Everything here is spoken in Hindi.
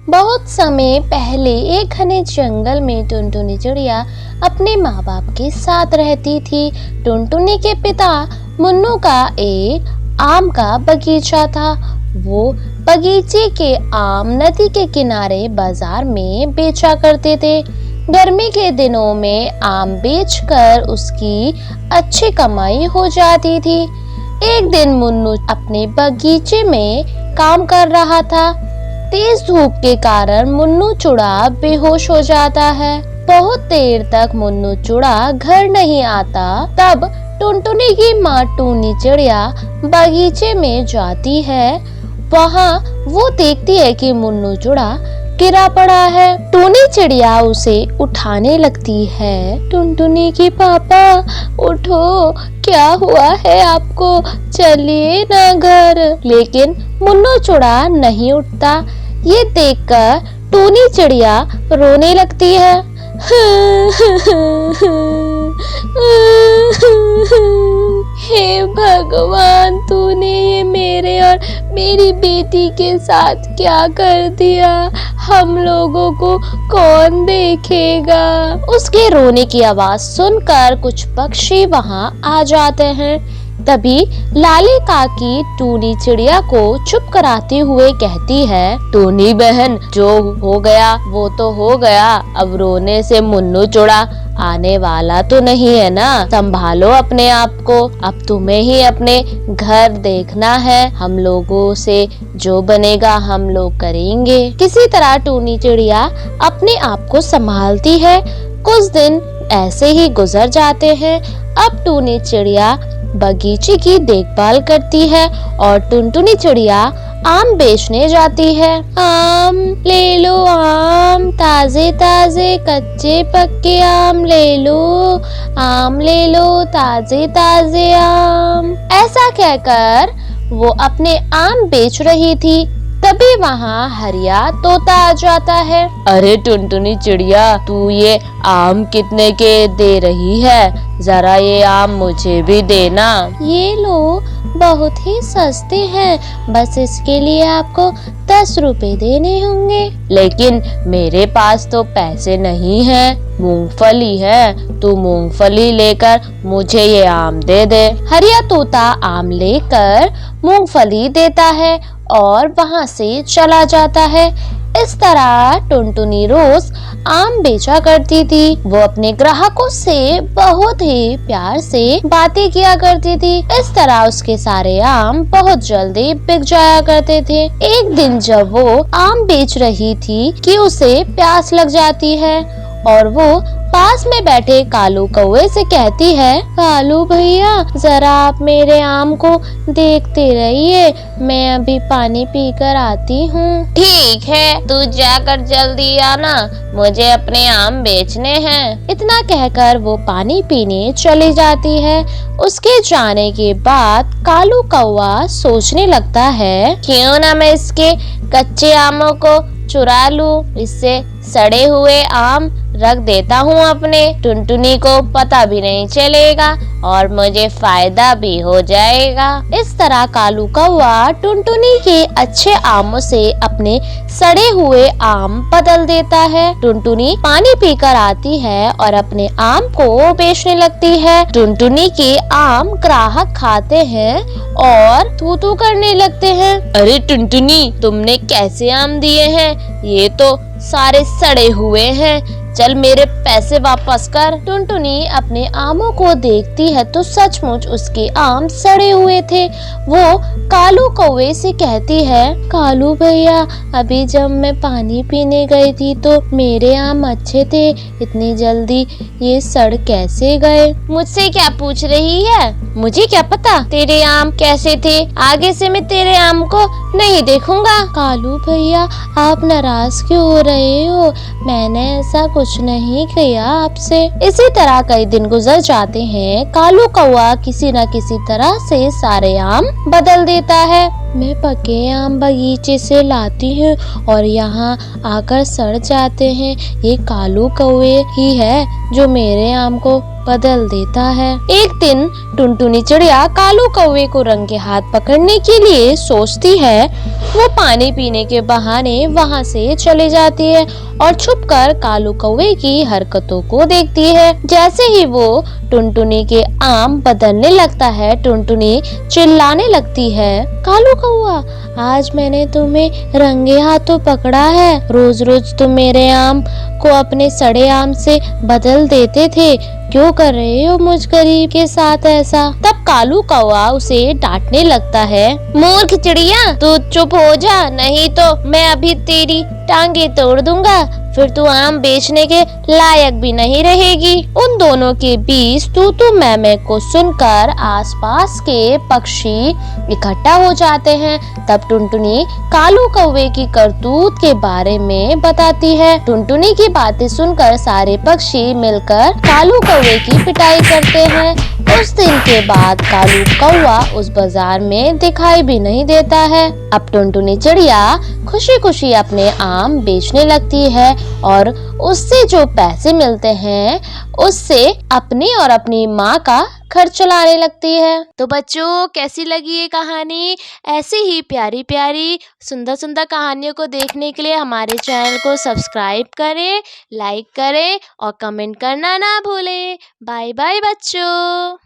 बहुत समय पहले एक घने जंगल में टुनटुनी चिड़िया अपने माँ बाप के साथ रहती थी। टुनटुनी के पिता मुन्नू का एक आम का बगीचा था। वो बगीचे के आम नदी के किनारे बाजार में बेचा करते थे। गर्मी के दिनों में आम बेचकर उसकी अच्छी कमाई हो जाती थी। एक दिन मुन्नू अपने बगीचे में काम कर रहा था। तेज धूप के कारण मुन्नू चूड़ा बेहोश हो जाता है। बहुत देर तक मुन्नू चूड़ा घर नहीं आता। तब टुनटुनी की माँ टूनी चिड़िया बगीचे में जाती है। वहाँ वो देखती है कि मुन्नू चूड़ा गिरा पड़ा है। टूनी चिड़िया उसे उठाने लगती है। टुनटुनी की पापा उठो, क्या हुआ है आपको, चलिए ना घर। लेकिन मुन्नू चूड़ा नहीं उठता। ये देखकर टूनी चिड़िया रोने लगती है। हे भगवान, तूने ये मेरे और मेरी बेटी के साथ क्या कर दिया, हम लोगों को कौन देखेगा। उसके रोने की आवाज सुनकर कुछ पक्षी वहां आ जाते हैं। तभी लाली काकी टूनी चिड़िया को चुप कराते हुए कहती है, टूनी बहन, जो हो गया वो तो हो गया, अब रोने से मुन्नू चूड़ा आने वाला तो नहीं है ना। संभालो अपने आप को, अब तुम्हें ही अपने घर देखना है। हम लोगों से जो बनेगा हम लोग करेंगे। किसी तरह टूनी चिड़िया अपने आप को संभालती है। कुछ दिन ऐसे ही गुजर जाते हैं। अब टूनी चिड़िया बगीचे की देखभाल करती है और टुनटुनी चिड़िया आम बेचने जाती है। आम ले लो, आम ताजे ताजे कच्चे पक्के आम ले लो, आम ले लो ताजे ताजे आम। ऐसा कहकर वो अपने आम बेच रही थी। तभी वहाँ हरिया तोता आ जाता है। अरे टुनटुनी चिड़िया, तू ये आम कितने के दे रही है, जरा ये आम मुझे भी देना। ये लो, बहुत ही सस्ते हैं, बस इसके लिए आपको 10 रुपए देने होंगे। लेकिन मेरे पास तो पैसे नहीं है, मूंगफली है, तू मूंगफली लेकर मुझे ये आम दे दे। हरिया तोता आम लेकर मूंगफली देता है और वहाँ से चला जाता है। इस तरह टुनटुनी रोज आम बेचा करती थी। वो अपने ग्राहकों से बहुत ही प्यार से बातें किया करती थी। इस तरह उसके सारे आम बहुत जल्दी बिक जाया करते थे। एक दिन जब वो आम बेच रही थी कि उसे प्यास लग जाती है और वो पास में बैठे कालू कौवे से कहती है, कालू भैया, जरा आप मेरे आम को देखते रहिए, मैं अभी पानी पीकर आती हूँ। ठीक है, तू जाकर जल्दी आना, मुझे अपने आम बेचने हैं। इतना कहकर वो पानी पीने चली जाती है। उसके जाने के बाद कालू कौवा सोचने लगता है, क्यों ना मैं इसके कच्चे आमों को चुरा लूं, इससे सड़े हुए आम रख देता हूँ अपने। टुनटुनी को पता भी नहीं चलेगा और मुझे फायदा भी हो जाएगा। इस तरह कालू कौवा टुनटुनी के अच्छे आमों से अपने सड़े हुए आम बदल देता है। टुनटुनी पानी पीकर आती है और अपने आम को बेचने लगती है। टुनटुनी के आम ग्राहक खाते हैं और थू थू करने लगते हैं। अरे टुनटुनी, तुमने कैसे आम दिए हैं, ये तो सारे सड़े हुए हैं, चल मेरे पैसे वापस कर। टुनटुनी अपने आमों को देखती है तो सचमुच उसके आम सड़े हुए थे। वो कालू कौवे से कहती है, कालू भैया, अभी जब मैं पानी पीने गई थी तो मेरे आम अच्छे थे, इतनी जल्दी ये सड़ कैसे गए। मुझसे क्या पूछ रही है, मुझे क्या पता तेरे आम कैसे थे, आगे से मैं तेरे आम को नहीं देखूंगा। कालू भैया, आप नाराज क्यों हो रहे हो, मैंने ऐसा कुछ नहीं किया आपसे। इसी तरह कई दिन गुजर जाते हैं। कालू कौवा किसी न किसी तरह से सारे आम बदल देता है। मैं पके आम बगीचे से लाती हूँ और यहाँ आकर सड़ जाते हैं। ये कालू कौवे ही है जो मेरे आम को बदल देता है। एक दिन टुनटुनी चिड़िया कालू कौवे को रंगे हाथ पकड़ने के लिए सोचती है। वो पानी पीने के बहाने वहाँ से चली जाती है और छुपकर कालू कौवे की हरकतों को देखती है। जैसे ही वो टुनटुनी के आम बदलने लगता है, टुनटुनी चिल्लाने लगती है, कालू कौवा, आज मैंने तुम्हें रंगे हाथों पकड़ा है। रोज रोज तुम मेरे आम को अपने सड़े आम से बदल देते थे, क्यों कर रहे हो मुझ गरीब के साथ ऐसा? तब कालू कौवा उसे डांटने लगता है, मूर्ख चिड़िया, तू चुप हो जा, नहीं तो मैं अभी तेरी टांगे तोड़ दूंगा, फिर तू आम बेचने के लायक भी नहीं रहेगी। उन दोनों के बीच तू मैं को सुनकर आसपास के पक्षी इकट्ठा हो जाते हैं। तब टुनटुनी कालू कौवे की करतूत के बारे में बताती है। टुनटुनी की बातें सुनकर सारे पक्षी मिलकर कालू कौवे की पिटाई करते हैं। उस दिन के बाद कालू कौवा उस बाजार में दिखाई भी नहीं देता है। अब टुनटुनी चिड़िया खुशी खुशी अपने आम बेचने लगती है और उससे जो पैसे मिलते हैं उससे अपनी और अपनी माँ का खर्च चलाने लगती है। तो बच्चों, कैसी लगी ये कहानी? ऐसे ही प्यारी प्यारी सुंदर सुंदर कहानियों को देखने के लिए हमारे चैनल को सब्सक्राइब करें, लाइक करें और कमेंट करना ना भूलें। बाय बाय बच्चों।